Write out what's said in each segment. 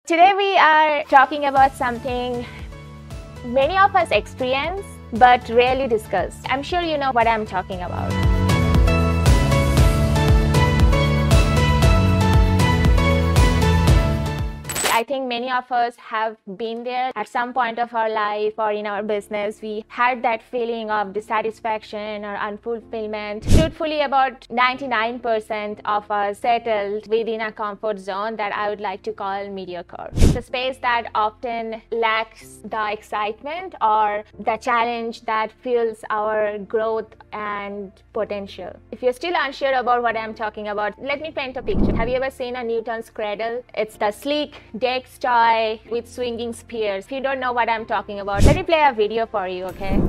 Today we are talking about something many of us experience but rarely discuss. I'm sure you know what I'm talking about. I think many of us have been there at some point of our life or in our business. We had that feeling of dissatisfaction or unfulfillment. Truthfully, about 99% of us settled within a comfort zone that I would like to call mediocre. It's a space that often lacks the excitement or the challenge that fuels our growth and potential. If you're still unsure about what I'm talking about, let me paint a picture. Have you ever seen a Newton's cradle? It's the sleek Dex toy with swinging spears. If you don't know what I'm talking about, let me play a video for you, okay?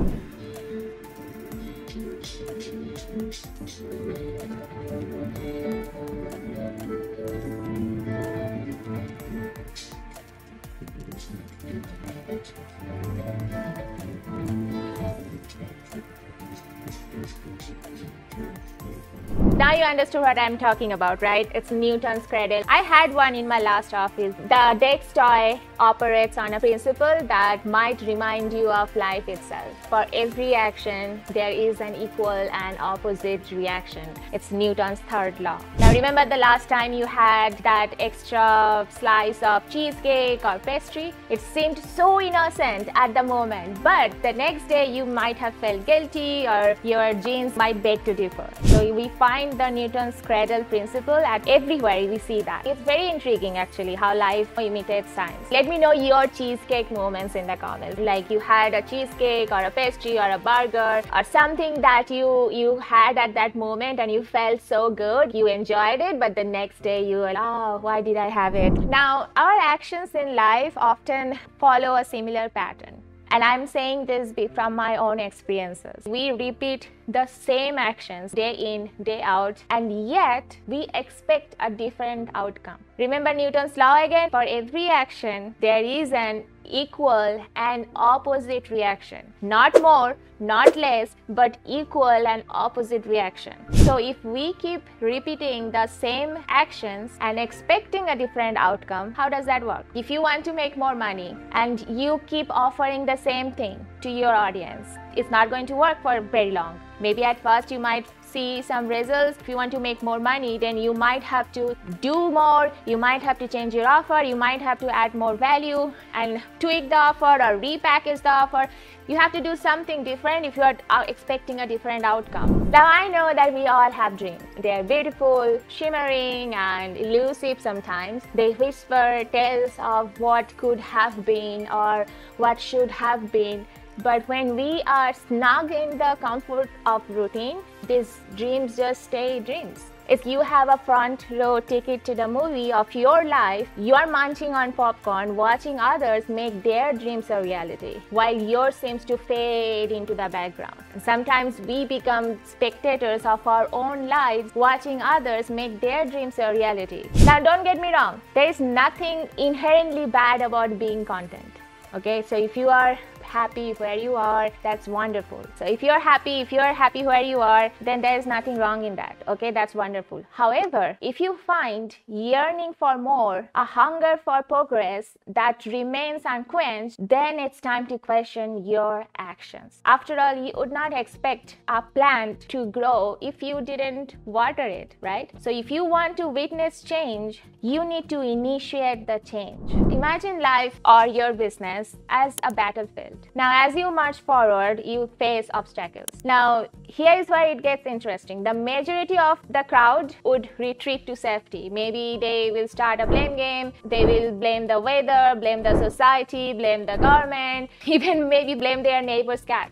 Now you understood what I'm talking about, right? It's Newton's cradle. I had one in my last office. The Dex toy operates on a principle that might remind you of life itself. For every action, there is an equal and opposite reaction. It's Newton's third law. Now remember the last time you had that extra slice of cheesecake or pastry? It seemed so innocent at the moment, but the next day you might have felt guilty or your genes might beg to differ. So we find the Newton's cradle principle at everywhere we see that. It's very intriguing actually how life imitates science. Let me know your cheesecake moments in the comments. Like you had a cheesecake or a pastry or a burger or something that you had at that moment and you felt so good. You enjoyed it, but the next day you were like, oh, why did I have it? Now, our actions in life often follow a similar pattern. And I'm saying this from my own experiences. We repeat the same actions day in, day out, and yet we expect a different outcome. Remember Newton's law again? For every action, there is an equal and opposite reaction. Not more, not less, but equal and opposite reaction. So if we keep repeating the same actions and expecting a different outcome, how does that work? If you want to make more money and you keep offering the same thing to your audience, it's not going to work for very long. Maybe at first you might see some results. If you want to make more money, then you might have to do more, you might have to change your offer, you might have to add more value and tweak the offer or repackage the offer. You have to do something different if you are expecting a different outcome. Now I know that we all have dreams. They are beautiful, shimmering and elusive sometimes. They whisper tales of what could have been or what should have been. But when we are snug in the comfort of routine, these dreams just stay dreams. If you have a front row ticket to the movie of your life, you are munching on popcorn, watching others make their dreams a reality, while yours seems to fade into the background. And sometimes we become spectators of our own lives, watching others make their dreams a reality. Now don't get me wrong, there is nothing inherently bad about being content. Okay, so if you are happy where you are, that's wonderful. So if you're happy where you are, then there is nothing wrong in that. Okay, that's wonderful. However, if you find yearning for more, a hunger for progress that remains unquenched, then it's time to question your actions. After all, you would not expect a plant to grow if you didn't water it, right? So if you want to witness change, you need to initiate the change. Imagine life or your business as a battlefield. Now, as you march forward, you face obstacles. Now, here is where it gets interesting. The majority of the crowd would retreat to safety. Maybe they will start a blame game. They will blame the weather, blame the society, blame the government, even maybe blame their neighbor's cat.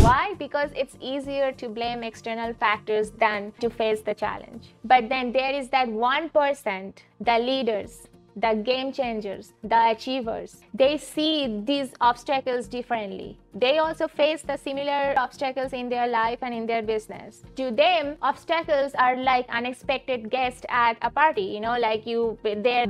Why? Because it's easier to blame external factors than to face the challenge. But then there is that 1%, the leaders, the game changers, the achievers. They see these obstacles differently. They also face the similar obstacles in their life and in their business. To them, obstacles are like unexpected guests at a party, you know, like they're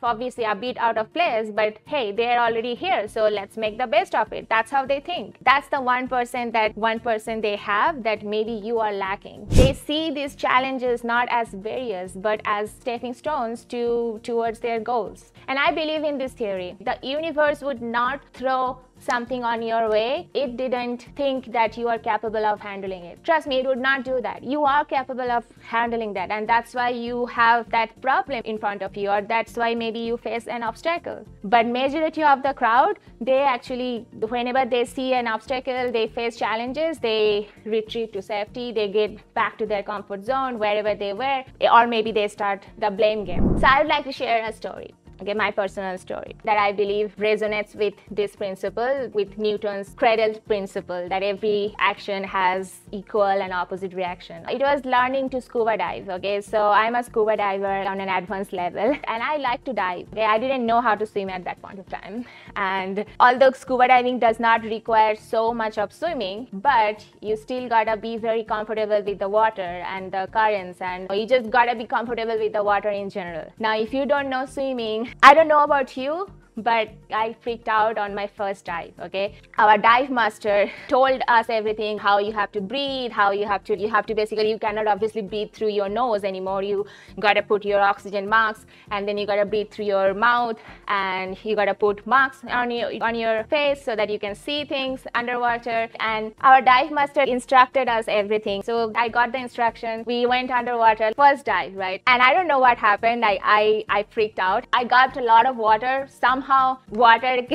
obviously a bit out of place, but hey, they're already here, so let's make the best of it. That's how they think. That's the 1% they have that maybe you are lacking. They see these challenges not as barriers, but as stepping stones towards their goals. And I believe in this theory. The universe would not throw something on your way, it didn't think that you are capable of handling it. Trust me, it would not do that. You are capable of handling that, and that's why you have that problem in front of you, or that's why maybe you face an obstacle. But majority of the crowd, they actually, whenever they see an obstacle, they face challenges, they retreat to safety, they get back to their comfort zone, wherever they were, or maybe they start the blame game. So I would like to share a story. Okay, my personal story that I believe resonates with this principle, with Newton's cradle principle, that every action has equal and opposite reaction. It was learning to scuba dive. Okay, so I'm a scuba diver on an advanced level, and I like to dive. Okay, I didn't know how to swim at that point of time, and although scuba diving does not require so much of swimming, but you still gotta be very comfortable with the water and the currents, and you just gotta be comfortable with the water in general. Now, if you don't know swimming, I don't know about you, but I freaked out on my first dive. Okay, our dive master told us everything, how you have to breathe, how you have to basically, you cannot obviously breathe through your nose anymore. You gotta put your oxygen mask, and then you gotta breathe through your mouth, and you gotta put masks on your face so that you can see things underwater. And our dive master instructed us everything. So I got the instructions. We went underwater, first dive, right? And I don't know what happened. I freaked out. I gulped a lot of water. Somehow water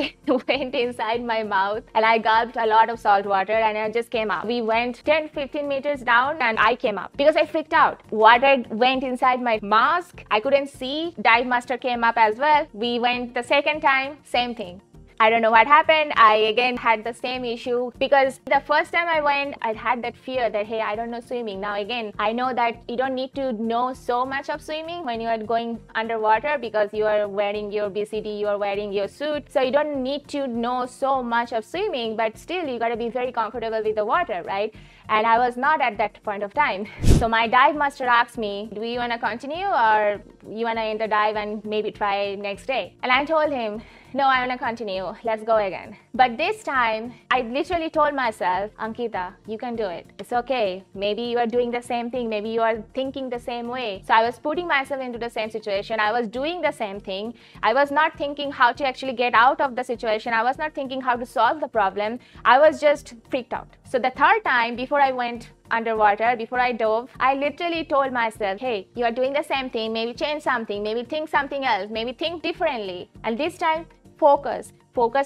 went inside my mouth, and I gulped a lot of salt water, and I just came up. We went 10-15 meters down, and I came up because I freaked out. Water went inside my mask. I couldn't see. Dive master came up as well. We went the second time, same thing. I don't know what happened. I again had the same issue, because the first time I went, I had that fear that, hey, I don't know swimming. Now again, I know that you don't need to know so much of swimming when you are going underwater, because you are wearing your BCD, you are wearing your suit. So you don't need to know so much of swimming, but still you got to be very comfortable with the water, right? And I was not at that point of time. So my dive master asked me, do you want to continue, or you want to end the dive and maybe try next day? And I told him, no, I want to continue. Let's go again. But this time, I literally told myself, Ankita, you can do it. It's okay. Maybe you are doing the same thing. Maybe you are thinking the same way. So I was putting myself into the same situation. I was doing the same thing. I was not thinking how to actually get out of the situation. I was not thinking how to solve the problem. I was just freaked out. So the third time, before I went underwater, before I dove, I literally told myself, hey, you are doing the same thing. Maybe change something. Maybe think something else. Maybe think differently. And this time, focus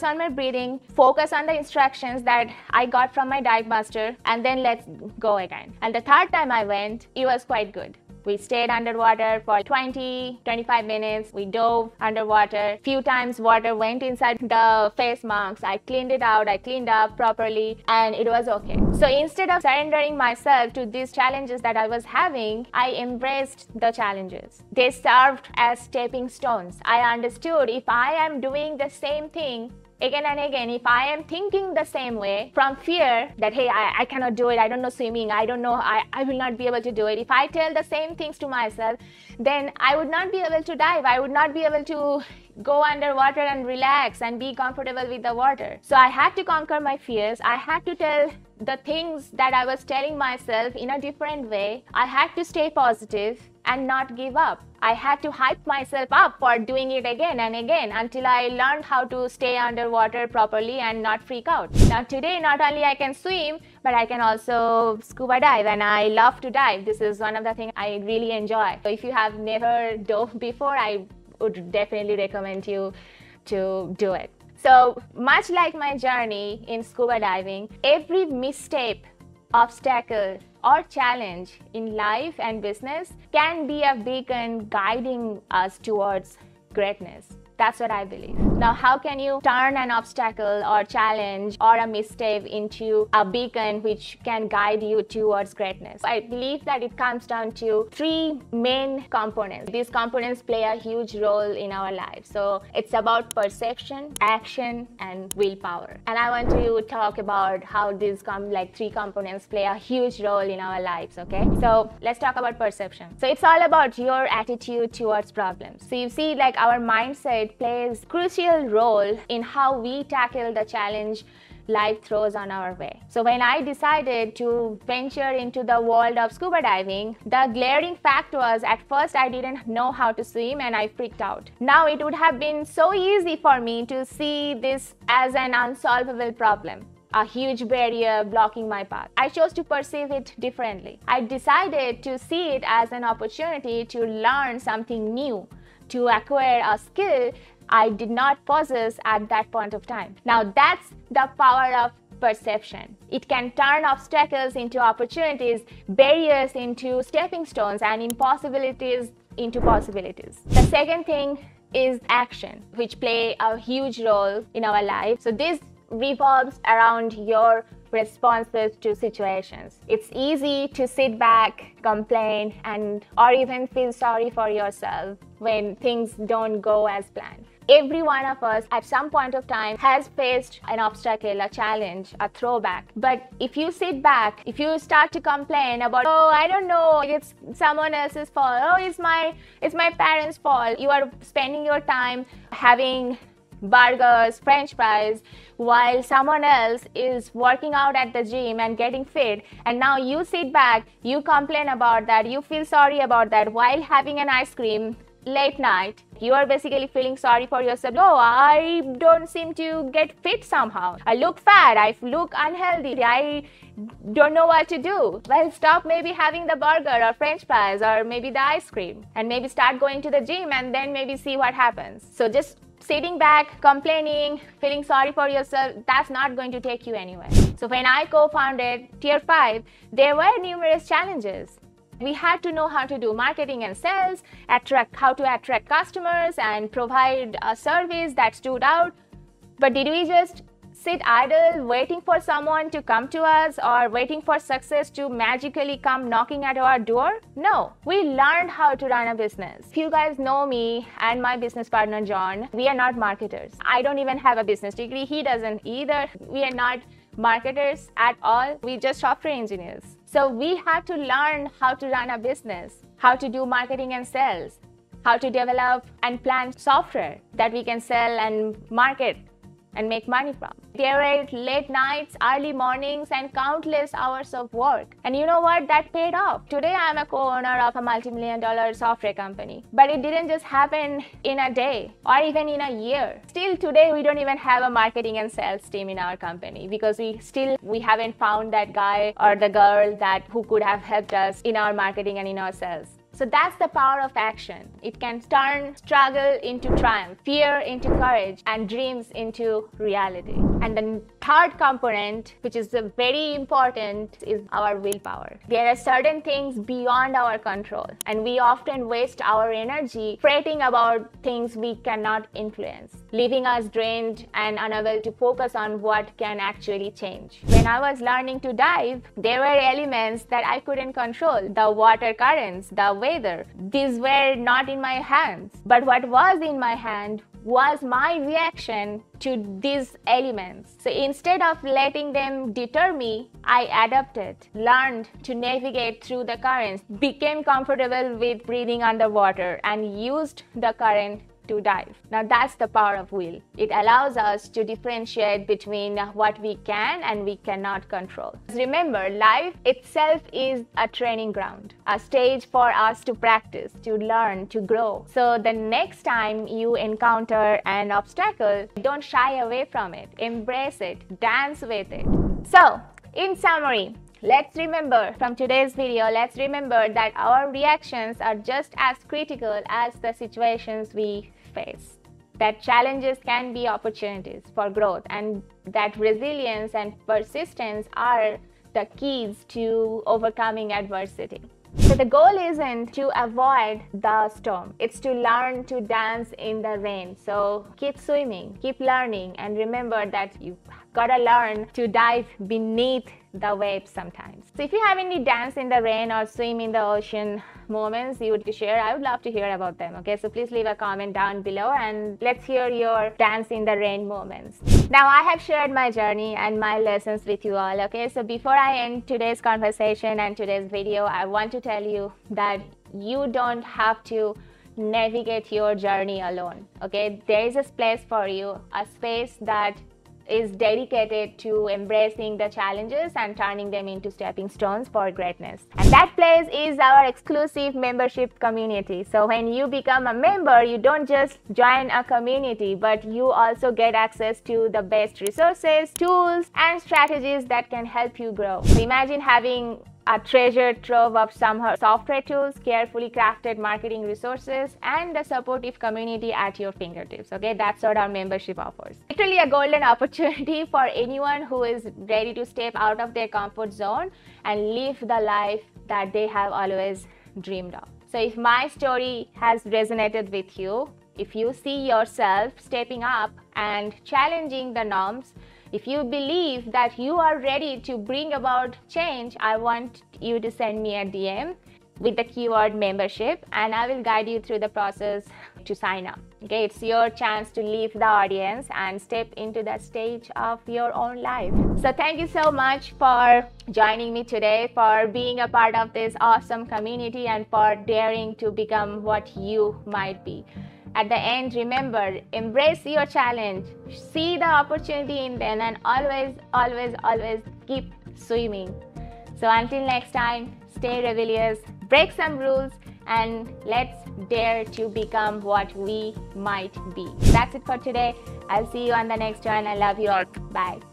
on my breathing, focus on the instructions that I got from my dive master, and then let's go again. And the third time I went, it was quite good. We stayed underwater for 20-25 minutes. We dove underwater. Few times water went inside the face masks. I cleaned it out. I cleaned up properly, and it was okay. So instead of surrendering myself to these challenges that I was having, I embraced the challenges. They served as stepping stones. I understood if I am doing the same thing again and again, if I am thinking the same way from fear that, hey, I cannot do it, I don't know swimming, I don't know, I will not be able to do it. If I tell the same things to myself, then I would not be able to dive. I would not be able to go underwater and relax and be comfortable with the water. So I had to conquer my fears. I had to tell the things that I was telling myself in a different way. I had to stay positive and not give up. I had to hype myself up for doing it again and again until I learned how to stay underwater properly and not freak out. Now today, not only I can swim, but I can also scuba dive, and I love to dive. This is one of the things I really enjoy. So if you have never dove before, I would definitely recommend you to do it. So much like my journey in scuba diving, every misstep, obstacle, or challenge in life and business can be a beacon guiding us towards greatness. That's what I believe. Now, how can you turn an obstacle or challenge or a mistake into a beacon which can guide you towards greatness? I believe that it comes down to three main components. These components play a huge role in our lives. So it's about perception, action, and willpower. And I want to talk about how these three components play a huge role in our lives, okay? So let's talk about perception. So it's all about your attitude towards problems. So you see, like, our mindset plays a crucial role in how we tackle the challenge life throws on our way. So when I decided to venture into the world of scuba diving, the glaring fact was, at first I didn't know how to swim and I freaked out. Now it would have been so easy for me to see this as an unsolvable problem, a huge barrier blocking my path. I chose to perceive it differently. I decided to see it as an opportunity to learn something new, to acquire a skill I did not possess at that point of time. Now that's the power of perception. It can turn obstacles into opportunities, barriers into stepping stones, and impossibilities into possibilities. The second thing is action, which play a huge role in our life. So this revolves around your responses to situations. It's easy to sit back, complain, or even feel sorry for yourself when things don't go as planned. Every one of us at some point of time has faced an obstacle, a challenge, a throwback. But if you sit back, if you start to complain about, oh, I don't know, it's someone else's fault, oh, it's my parents' fault, you are spending your time having burgers, french fries, while someone else is working out at the gym and getting fit, and now you sit back, you complain about that, you feel sorry about that while having an ice cream late night. You are basically feeling sorry for yourself. Oh, I don't seem to get fit somehow. I look fat, I look unhealthy, I don't know what to do. Well, stop maybe having the burger or french fries or maybe the ice cream, and maybe start going to the gym and then maybe see what happens. So just sitting back, complaining, feeling sorry for yourself, that's not going to take you anywhere. So when I co-founded Tier 5, there were numerous challenges. We had to know how to do marketing and sales, how to attract customers and provide a service that stood out. But did we just sit idle waiting for someone to come to us or waiting for success to magically come knocking at our door? No, we learned how to run a business. If you guys know me and my business partner John, we are not marketers. I don't even have a business degree. He doesn't either. We are not marketers at all. We just software engineers. So we had to learn how to run a business, how to do marketing and sales, how to develop and plan software that we can sell and market and make money from. There were late nights, early mornings, and countless hours of work. And you know what? That paid off. Today, I'm a co-owner of a multi-million-dollar software company. But it didn't just happen in a day or even in a year. Still today, we don't even have a marketing and sales team in our company because we haven't found that guy or the girl who could have helped us in our marketing and in our sales. So that's the power of action. It can turn struggle into triumph, fear into courage, and dreams into reality. And the third component, which is very important, is our willpower. There are certain things beyond our control, and we often waste our energy fretting about things we cannot influence, leaving us drained and unable to focus on what can actually change. When I was learning to dive, there were elements that I couldn't control. The water currents, the weather. These were not in my hands. But what was in my hand was my reaction to these elements. So instead of letting them deter me, I adapted, learned to navigate through the currents, became comfortable with breathing underwater, and used the current to dive. Now that's the power of will. It allows us to differentiate between what we can and we cannot control. Remember, life itself is a training ground, a stage for us to practice, to learn, to grow. So the next time you encounter an obstacle, don't shy away from it. Embrace it, dance with it. So, in summary, let's remember from today's video, let's remember that our reactions are just as critical as the situations we face. That challenges can be opportunities for growth, and that resilience and persistence are the keys to overcoming adversity. So the goal isn't to avoid the storm, it's to learn to dance in the rain. So keep swimming, keep learning, and remember that you gotta learn to dive beneath the waves sometimes. So if you have any dance in the rain or swim in the ocean moments you would share, I would love to hear about them. Okay, so please leave a comment down below and let's hear your dance in the rain moments. Now I have shared my journey and my lessons with you all. Okay, so before I end today's conversation and today's video, I want to tell you that you don't have to navigate your journey alone. Okay, there is a place for you, a space that is dedicated to embracing the challenges and turning them into stepping stones for greatness. And that place is our exclusive membership community. So when you become a member, you don't just join a community, but you also get access to the best resources, tools, and strategies that can help you grow. So imagine having a treasure trove of some software tools, carefully crafted marketing resources, and a supportive community at your fingertips. Okay, that's what our membership offers. Literally a golden opportunity for anyone who is ready to step out of their comfort zone and live the life that they have always dreamed of. So if my story has resonated with you, if you see yourself stepping up and challenging the norms, if you believe that you are ready to bring about change, I want you to send me a DM with the keyword membership and I will guide you through the process to sign up. Okay, it's your chance to leave the audience and step into that stage of your own life. So thank you so much for joining me today, for being a part of this awesome community, and for daring to become what you might be. At the end, remember, embrace your challenge, see the opportunity in them, and always, always, always keep swimming. So until next time, stay rebellious, break some rules, and let's dare to become what we might be. That's it for today. I'll see you on the next one. I love you all. Bye.